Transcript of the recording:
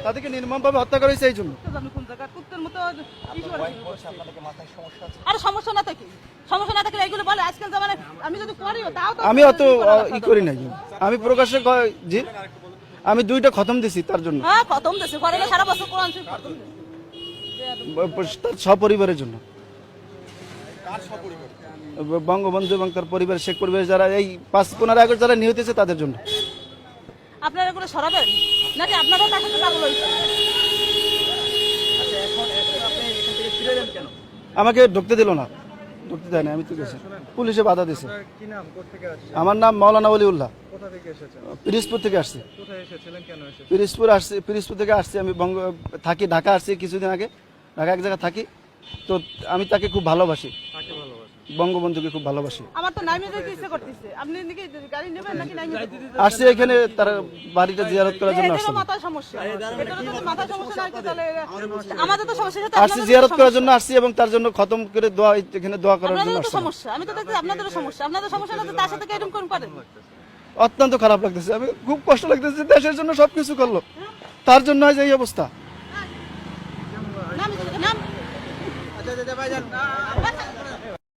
তাদেরকে নির্মমভাবে হত্যা করা হয়েছে এই জন্য। আপনি কোন জায়গা কুত্তের মতো কি করে? আরে সমস্যা না থাকে, সমস্যা না থাকলে এইগুলো বলে আজকাল জামানে। আমি যদি করিও তাও তো আমি অত ই করি নাই, আমি প্রকাশ্যে জি আমি 2টা খতম দিছি তার জন্য, হ্যাঁ খতম দেশে করে না সারা বছর কোরআন শরীফ খতম দেয়। তার সপরিবারের জন্য। বঙ্গবন্ধু এবং তার পরিবার, শেখ পরিবার যারা এই 5-15 আগস্ট যারা নিহত হয়েছে তাদের জন্য। আপনারা এগুলো সরাবেন নাকি আপনারাও তার সাথে পাগল হয়েছে? আমাকে ঢুকতে দিল না, ঢুকতে দেয় না, আমি তো গেছি, পুলিশে বাধা দিছে। কি নাম, কোথা থেকে আসছেন? আমার নাম মাওলানা ওলিউল্লাহ, কোথা থেকে এসেছেন? পিরিজপুর থেকে আসছি। কোথায় এসেছিলেন, কেন এসেছেন? পিরিজপুর থেকে আসছি। আমি থাকি ঢাকা, আসছি কিছুদিন আগে, ঢাকা এক জায়গায় থাকি। তো আমি তাকে খুব ভালোবাসি, কাকে ভালোবাসেন? বঙ্গবন্ধুকে খুব ভালোবাসি। আমার তো নাইমে যেতে ইচ্ছে করতেছে। আপনি নাকি গাড়ি নেবেন নাকি নাইমে যাবেন? আসছি এখানে তার বাড়িটা জিয়ারত করার জন্য আসছি। এটারও মাথায় সমস্যা, এটারও যদি মাথায় সমস্যা না থাকে তাহলে আমাদের তো সমস্যা সাথে আসছি জিয়ারত করার জন্য আসছি এবং তার জন্য খতম করে দোয়া, এখানে দোয়া করার জন্য আপনাদের তো আসছি। সমস্যা, আমি তো দেখছি আপনাদেরও সমস্যা। আপনাদের সমস্যা না তো তার সাথে এরকম কোন পারেন? অত্যন্ত খারাপ লাগতেছে, আমি খুব কষ্ট লাগতেছে। দেশের জন্য সবকিছু করলো, তার জন্য আজ এই অবস্থা। নাম নাম